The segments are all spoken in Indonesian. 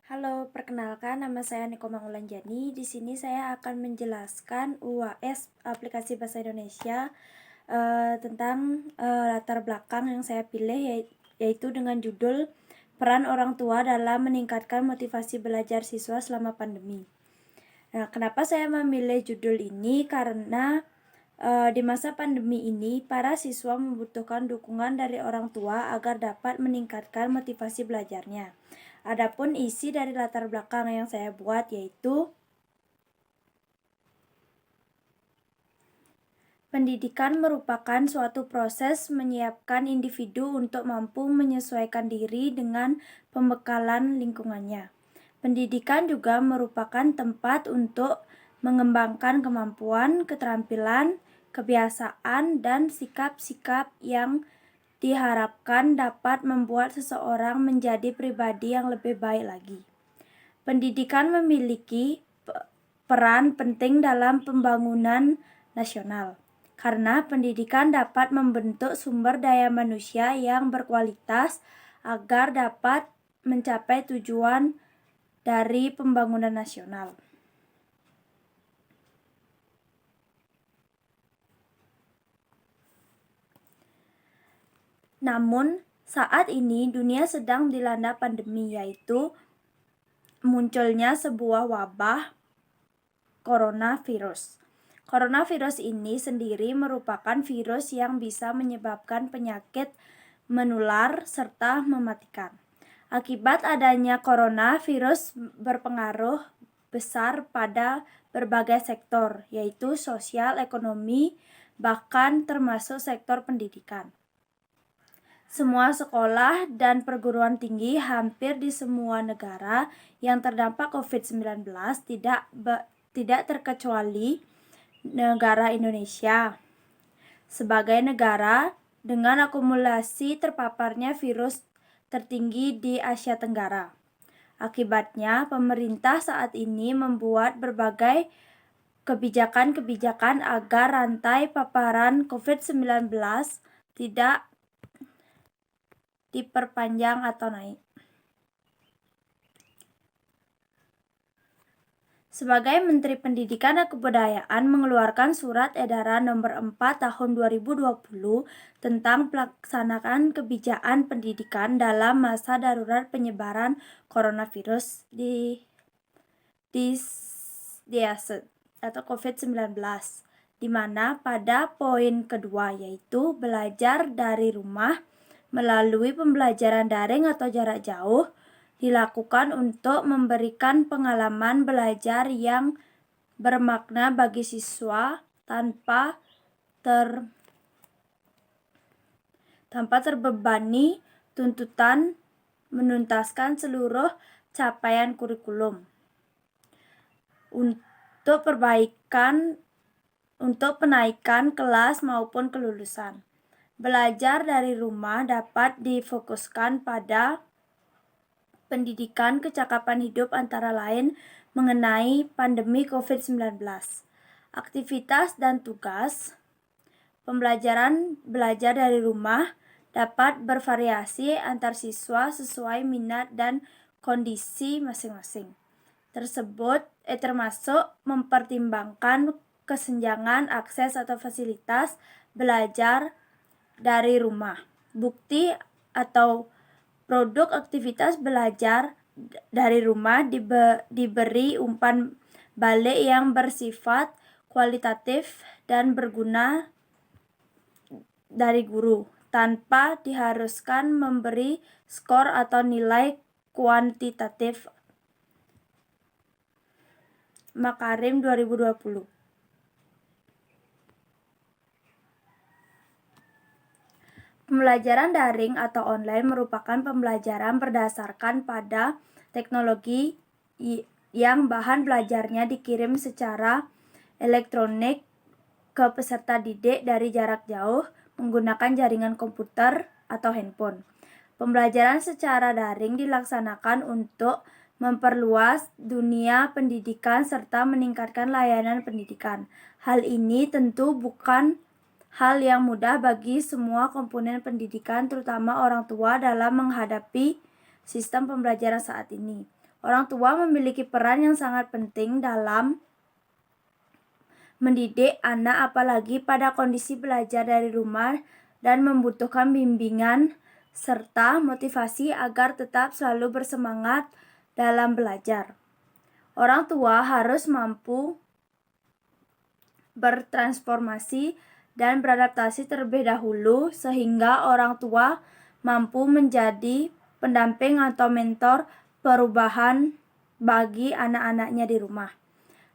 Halo, perkenalkan nama saya Niko Mangulanjani. Di sini saya akan menjelaskan UAS aplikasi bahasa Indonesia tentang latar belakang yang saya pilih yaitu dengan judul Peran Orang Tua dalam Meningkatkan Motivasi Belajar Siswa Selama Pandemi. Nah, kenapa saya memilih judul ini? Karena di masa pandemi ini, para siswa membutuhkan dukungan dari orang tua agar dapat meningkatkan motivasi belajarnya. Adapun isi dari latar belakang yang saya buat yaitu pendidikan merupakan suatu proses menyiapkan individu untuk mampu menyesuaikan diri dengan pembekalan lingkungannya. Pendidikan juga merupakan tempat untuk mengembangkan kemampuan, keterampilan, kebiasaan, dan sikap-sikap yang diharapkan dapat membuat seseorang menjadi pribadi yang lebih baik lagi. Pendidikan memiliki peran penting dalam pembangunan nasional, karena pendidikan dapat membentuk sumber daya manusia yang berkualitas agar dapat mencapai tujuan dari pembangunan nasional. Namun, saat ini dunia sedang dilanda pandemi, yaitu munculnya sebuah wabah coronavirus. Coronavirus ini sendiri merupakan virus yang bisa menyebabkan penyakit menular serta mematikan. Akibat adanya coronavirus berpengaruh besar pada berbagai sektor, yaitu sosial, ekonomi, bahkan termasuk sektor pendidikan. Semua sekolah dan perguruan tinggi hampir di semua negara yang terdampak COVID-19 tidak terkecuali negara Indonesia. Sebagai negara dengan akumulasi terpaparnya virus tertinggi di Asia Tenggara. Akibatnya, pemerintah saat ini membuat berbagai kebijakan-kebijakan agar rantai paparan COVID-19 tidak diperpanjang atau naik. Sebagai Menteri Pendidikan dan Kebudayaan mengeluarkan Surat Edaran Nomor 4 Tahun 2020 tentang pelaksanaan kebijakan pendidikan dalam masa darurat penyebaran coronavirus di atau COVID-19, di mana pada poin kedua yaitu belajar dari rumah melalui pembelajaran daring atau jarak jauh dilakukan untuk memberikan pengalaman belajar yang bermakna bagi siswa tanpa terbebani tuntutan menuntaskan seluruh capaian kurikulum. Untuk penaikan kelas maupun kelulusan. Belajar dari rumah dapat difokuskan pada pendidikan kecakapan hidup antara lain mengenai pandemi COVID-19, aktivitas dan tugas. Pembelajaran belajar dari rumah dapat bervariasi antar siswa sesuai minat dan kondisi masing-masing. Termasuk mempertimbangkan kesenjangan akses atau fasilitas belajar dari rumah. Bukti atau produk aktivitas belajar dari rumah diberi umpan balik yang bersifat kualitatif dan berguna dari guru, tanpa diharuskan memberi skor atau nilai kuantitatif. Makarim 2020. Pembelajaran daring atau online merupakan pembelajaran berdasarkan pada teknologi yang bahan belajarnya dikirim secara elektronik ke peserta didik dari jarak jauh menggunakan jaringan komputer atau handphone. Pembelajaran secara daring dilaksanakan untuk memperluas dunia pendidikan serta meningkatkan layanan pendidikan. Hal ini tentu bukan hal yang mudah bagi semua komponen pendidikan, terutama orang tua dalam menghadapi sistem pembelajaran saat ini. Orang tua memiliki peran yang sangat penting dalam mendidik anak, apalagi pada kondisi belajar dari rumah dan membutuhkan bimbingan serta motivasi agar tetap selalu bersemangat dalam belajar. Orang tua harus mampu bertransformasi dan beradaptasi terlebih dahulu sehingga orang tua mampu menjadi pendamping atau mentor perubahan bagi anak-anaknya di rumah.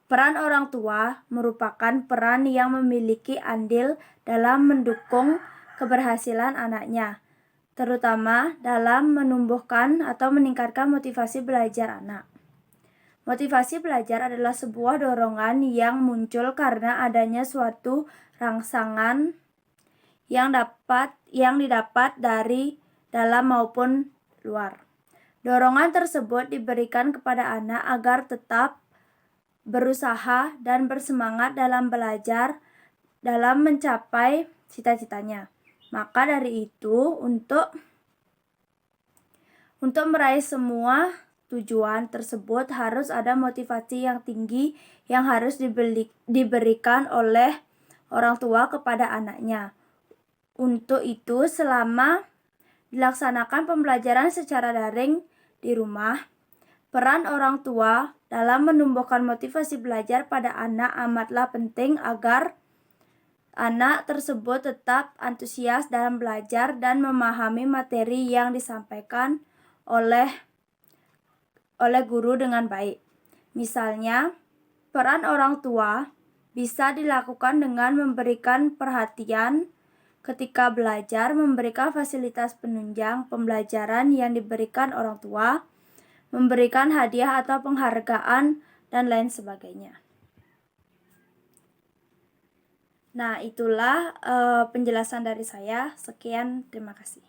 Peran orang tua merupakan peran yang memiliki andil dalam mendukung keberhasilan anaknya, terutama dalam menumbuhkan atau meningkatkan motivasi belajar anak. Motivasi belajar adalah sebuah dorongan yang muncul karena adanya suatu rangsangan yang didapat dari dalam maupun luar. Dorongan tersebut diberikan kepada anak agar tetap berusaha dan bersemangat dalam belajar dalam mencapai cita-citanya. Maka dari itu, untuk meraih semua tujuan tersebut harus ada motivasi yang tinggi yang harus diberikan oleh orang tua kepada anaknya. Untuk itu, selama dilaksanakan pembelajaran secara daring di rumah, peran orang tua dalam menumbuhkan motivasi belajar pada anak amatlah penting agar anak tersebut tetap antusias dalam belajar dan memahami materi yang disampaikan oleh guru dengan baik. Misalnya, peran orang tua bisa dilakukan dengan memberikan perhatian ketika belajar, memberikan fasilitas penunjang pembelajaran yang diberikan orang tua, memberikan hadiah atau penghargaan, dan lain sebagainya. Nah, itulah penjelasan dari saya. Sekian, terima kasih.